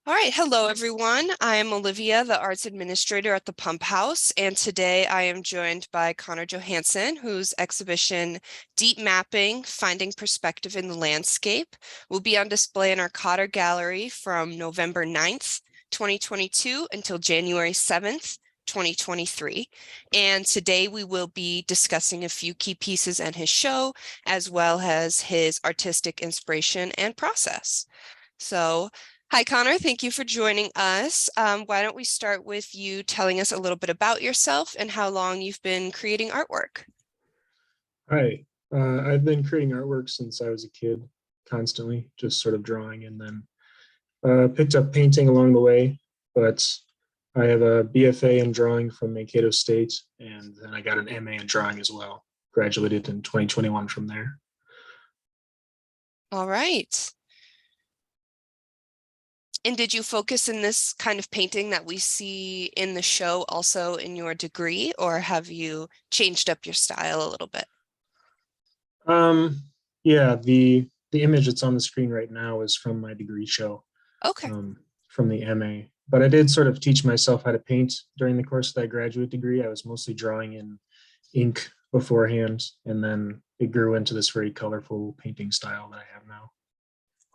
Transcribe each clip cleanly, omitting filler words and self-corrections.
All right, hello everyone. I am Olivia, the arts administrator at the Pump House, and today I am joined by Kader Johanson, whose exhibition Deep Mapping, Finding Perspective in the Landscape will be on display in our Kader Gallery from November 9th, 2022 until January 7th, 2023. And today we will be discussing a few key pieces in his show, as well as his artistic inspiration and process. So, hi, Kader. Thank you for joining us. Why don't we start with you telling us a little bit about yourself and how long you've been creating artwork? Hi, I've been creating artwork since I was a kid, constantly, just sort of drawing, and then picked up painting along the way. But I have a BFA in drawing from Mankato State, and then I got an MA in drawing as well. Graduated in 2021 from there. All right. And did you focus in this kind of painting that we see in the show also in your degree, or have you changed up your style a little bit? Yeah, the image that's on the screen right now is from my degree show, Okay. from the MA. But I did sort of teach myself how to paint during the course of that graduate degree. I was mostly drawing in ink beforehand, and then it grew into this very colorful painting style that I have now.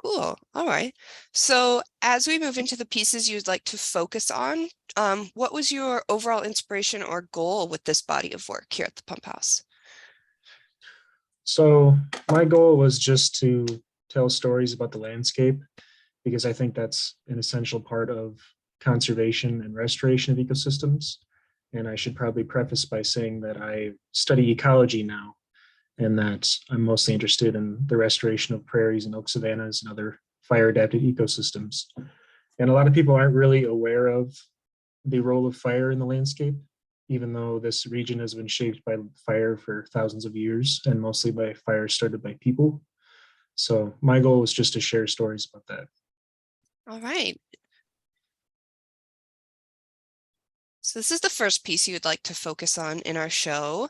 Cool. All right. So as we move into the pieces you'd like to focus on, what was your overall inspiration or goal with this body of work here at the Pump House? So my goal was just to tell stories about the landscape, because I think that's an essential part of conservation and restoration of ecosystems. And I should probably preface by saying that I study ecology now, and that I'm mostly interested in the restoration of prairies and oak savannas and other fire adapted ecosystems. And a lot of people aren't really aware of the role of fire in the landscape, even though this region has been shaped by fire for thousands of years and mostly by fire started by people. So my goal was just to share stories about that. All right. So this is the first piece you would like to focus on in our show,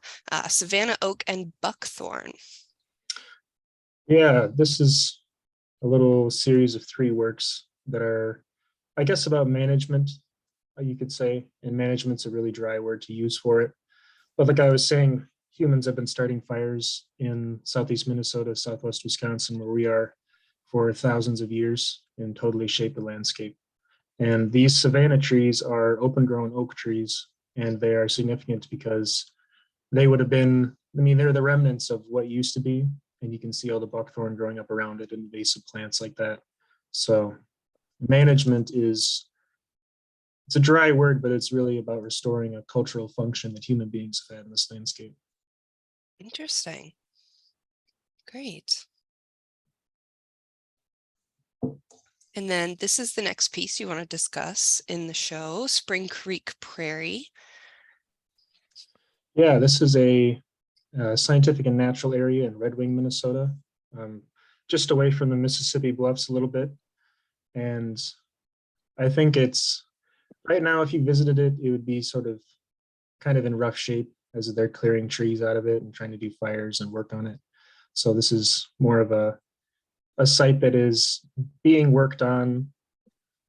Savannah Oak and Buckthorn. Yeah, this is a little series of 3 works that are, I guess, about management, you could say. And management's a really dry word to use for it. But like I was saying, humans have been starting fires in southeast Minnesota, southwest Wisconsin, where we are, for thousands of years and totally shaped the landscape. And these savanna trees are open grown oak trees, and they are significant because they would have been, I mean, they're the remnants of what used to be, and you can see all the buckthorn growing up around it and invasive plants like that. So management is, it's a dry word, but it's really about restoring a cultural function that human beings have had in this landscape. Interesting. Great. And then this is the next piece you want to discuss in the show, Spring Creek Prairie. Yeah, this is a scientific and natural area in Red Wing, Minnesota, just away from the Mississippi Bluffs a little bit. And I think it's, right now, if you visited it, it would be sort of kind of in rough shape, as they're clearing trees out of it and trying to do fires and work on it. So this is more of a site that is being worked on,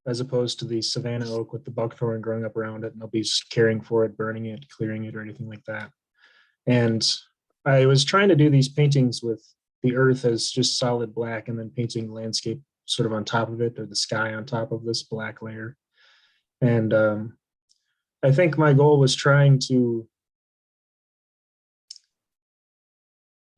as opposed to the Savannah oak with the buckthorn growing up around it, and nobody's caring for it, burning it, clearing it, or anything like that. And I was trying to do these paintings with the earth as just solid black, and then painting landscape sort of on top of it, or the sky on top of this black layer. And I think my goal was trying to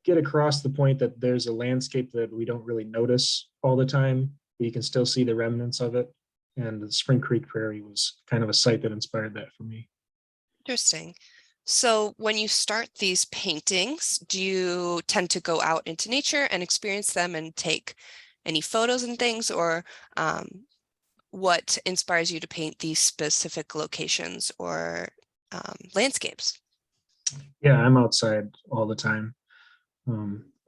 get across the point that there's a landscape that we don't really notice all the time, but you can still see the remnants of it. And the Spring Creek Prairie was kind of a site that inspired that for me. Interesting. So when you start these paintings, do you tend to go out into nature and experience them and take any photos and things, or what inspires you to paint these specific locations or landscapes? Yeah, I'm outside all the time.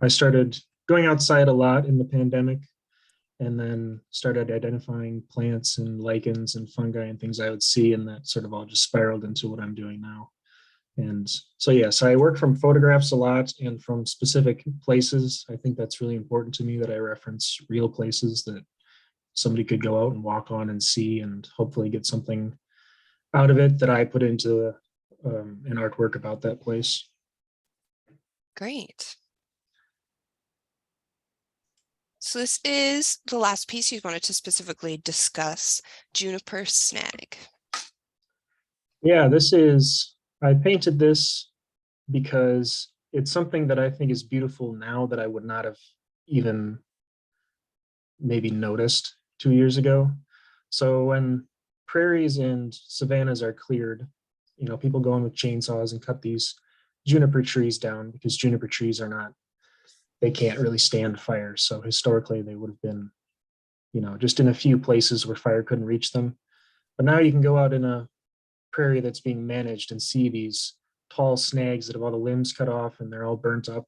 I started going outside a lot in the pandemic, and then started identifying plants and lichens and fungi and things I would see, and that sort of all just spiraled into what I'm doing now. And so, yeah, so I work from photographs a lot and from specific places. I think that's really important to me, that I reference real places that somebody could go out and walk on and see and hopefully get something out of it that I put into an artwork about that place. Great. So this is the last piece you wanted to specifically discuss, Juniper Snag. Yeah, I painted this because it's something that I think is beautiful now that I would not have even maybe noticed 2 years ago. So when prairies and savannas are cleared, people go in with chainsaws and cut these juniper trees down because juniper trees they can't really stand fire. So historically they would have been, just in a few places where fire couldn't reach them. But now you can go out in a prairie that's being managed and see these tall snags that have all the limbs cut off and they're all burnt up.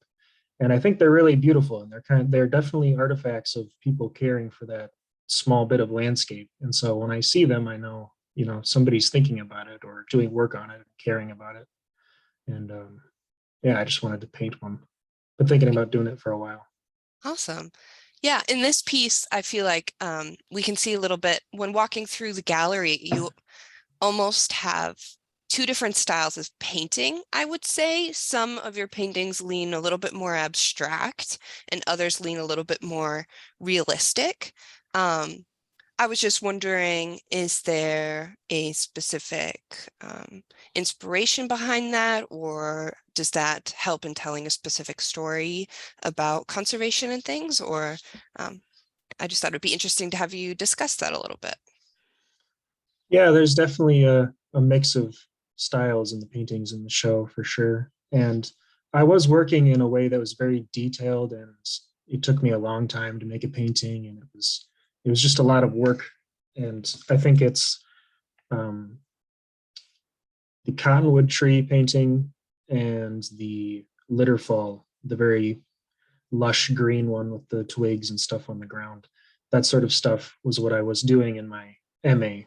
And I think they're really beautiful, and they're definitely artifacts of people caring for that small bit of landscape. And so when I see them, I know, somebody's thinking about it or doing work on it and caring about it. And yeah, I just wanted to paint one. Been thinking about doing it for a while. Awesome. Yeah, in this piece, I feel like we can see a little bit when walking through the gallery, you almost have two different styles of painting, I would say. Some of your paintings lean a little bit more abstract and others lean a little bit more realistic. I was just wondering, is there a specific inspiration behind that, or does that help in telling a specific story about conservation and things? Or I just thought it'd be interesting to have you discuss that a little bit. Yeah, there's definitely a mix of styles in the paintings in the show for sure. And I was working in a way that was very detailed, and it took me a long time to make a painting, and it was just a lot of work. And I think it's the cottonwood tree painting and the litterfall, the very lush green one with the twigs and stuff on the ground. That sort of stuff was what I was doing in my MA.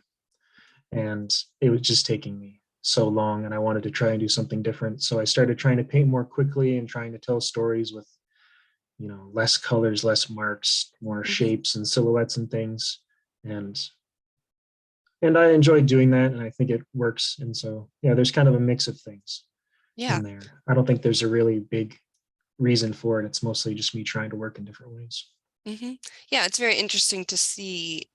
And it was just taking me so long, and I wanted to try and do something different. So I started trying to paint more quickly and trying to tell stories with, less colors, less marks, more shapes and silhouettes and things. And I enjoyed doing that, and I think it works. And so, yeah, there's kind of a mix of things Yeah. in there. I don't think there's a really big reason for it. It's mostly just me trying to work in different ways. Yeah, it's very interesting to see,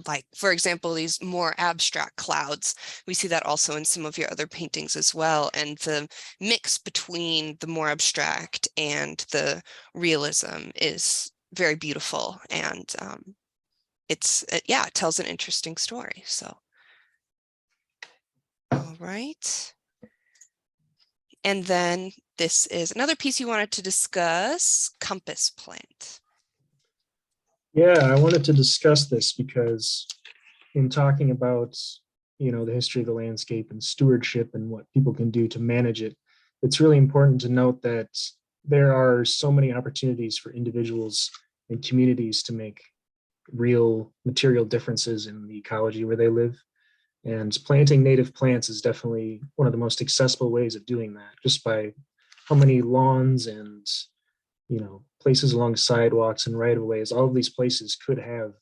like, for example, these more abstract clouds. We see that also in some of your other paintings as well. And the mix between the more abstract and the realism is very beautiful. And yeah, it tells an interesting story. So, all right. And then this is another piece you wanted to discuss, compass plant. Yeah, I wanted to discuss this because in talking about, the history of the landscape and stewardship and what people can do to manage it, it's really important to note that there are so many opportunities for individuals and communities to make real material differences in the ecology where they live. And planting native plants is definitely one of the most accessible ways of doing that, just by how many lawns and places along sidewalks and right of ways. All of these places could have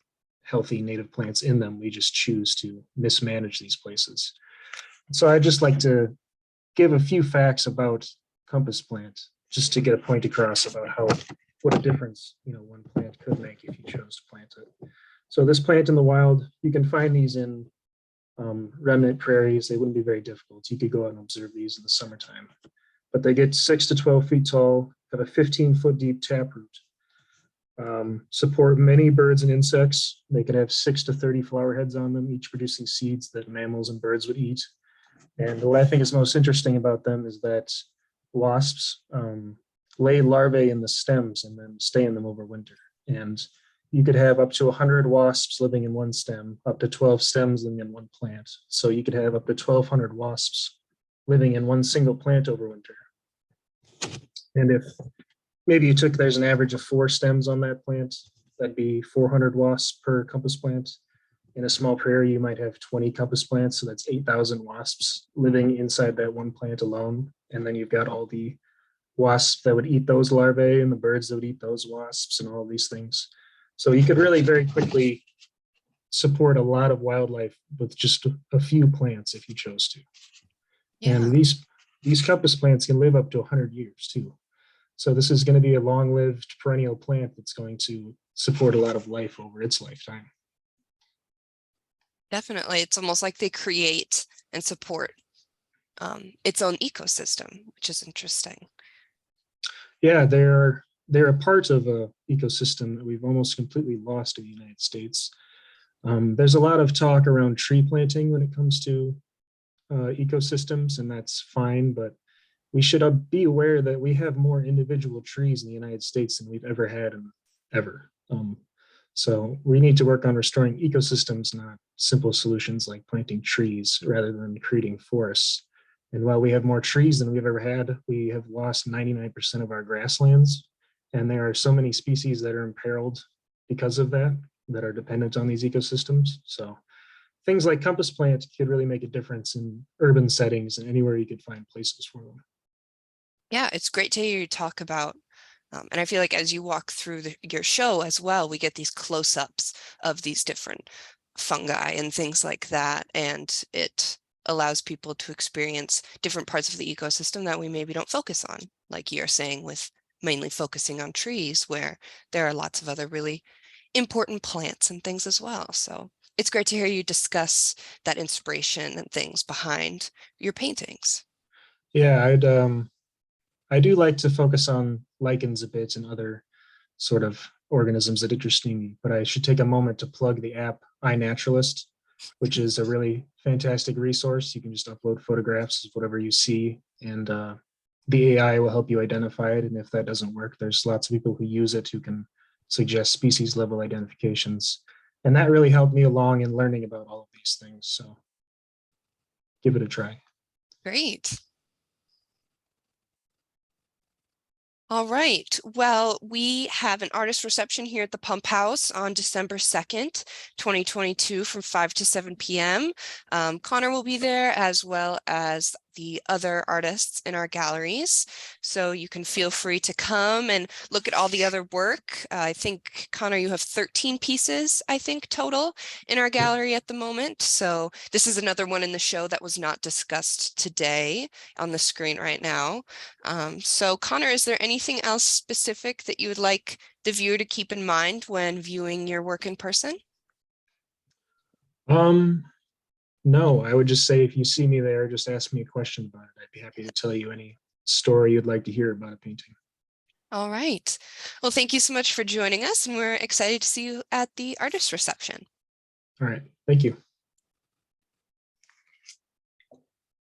healthy native plants in them. We just choose to mismanage these places. So I just like to give a few facts about compass plant, just to get a point across about what a difference one plant could make if you chose to plant it. So this plant in the wild, you can find these in remnant prairies. They wouldn't be very difficult. You could go out and observe these in the summertime. But they get 6 to 12 feet tall, have a 15-foot deep taproot, support many birds and insects. They could have 6 to 30 flower heads on them, each producing seeds that mammals and birds would eat. And what I think is most interesting about them is that wasps lay larvae in the stems and then stay in them over winter. And you could have up to 100 wasps living in one stem, up to 12 stems living in one plant. So you could have up to 1,200 wasps living in one single plant over winter. And if maybe there's an average of 4 stems on that plant, that'd be 400 wasps per compass plant. In a small prairie, you might have 20 compass plants, so that's 8,000 wasps living inside that one plant alone. And then you've got all the wasps that would eat those larvae and the birds that would eat those wasps and all these things. So you could really very quickly support a lot of wildlife with just a few plants if you chose to. Yeah, And these compass plants can live up to 100 years too. So this is going to be a long-lived perennial plant that's going to support a lot of life over its lifetime. definitely. It's almost like they create and support its own ecosystem, which is interesting. Yeah, they're a part of a ecosystem that we've almost completely lost in the United States. There's a lot of talk around tree planting when it comes to ecosystems, and that's fine, but we should be aware that we have more individual trees in the United States than we've ever had ever. So we need to work on restoring ecosystems, not simple solutions like planting trees rather than creating forests. And while we have more trees than we've ever had, we have lost 99% of our grasslands. And there are so many species that are imperiled because of that, that are dependent on these ecosystems. So things like compass plant could really make a difference in urban settings and anywhere you could find places for them. Yeah, it's great to hear you talk about, and I feel like as you walk through your show as well, we get these close-ups of these different fungi and things like that, and it allows people to experience different parts of the ecosystem that we maybe don't focus on, like you're saying, with mainly focusing on trees, where there are lots of other really important plants and things as well. So it's great to hear you discuss that inspiration and things behind your paintings. Yeah, I do like to focus on lichens a bit and other sort of organisms that interest me, but I should take a moment to plug the app iNaturalist, which is a really fantastic resource. You can just upload photographs of whatever you see, and the AI will help you identify it. And if that doesn't work, there's lots of people who use it who can suggest species level identifications. And that really helped me along in learning about all of these things. So give it a try. Great. All right. Well, we have an artist reception here at the Pump House on December 2nd, 2022 from 5 to 7 p.m. Connor will be there as well as the other artists in our galleries. So you can feel free to come and look at all the other work. I think, Connor, you have 13 pieces, I think, total in our gallery at the moment. So this is another one in the show that was not discussed today on the screen right now. So Connor, is there anything else specific that you would like the viewer to keep in mind when viewing your work in person? Um, no, I would just say if you see me there, just ask me a question about it. I'd be happy to tell you any story you'd like to hear about a painting. All right. Well, thank you so much for joining us, and we're excited to see you at the artist reception. All right. Thank you.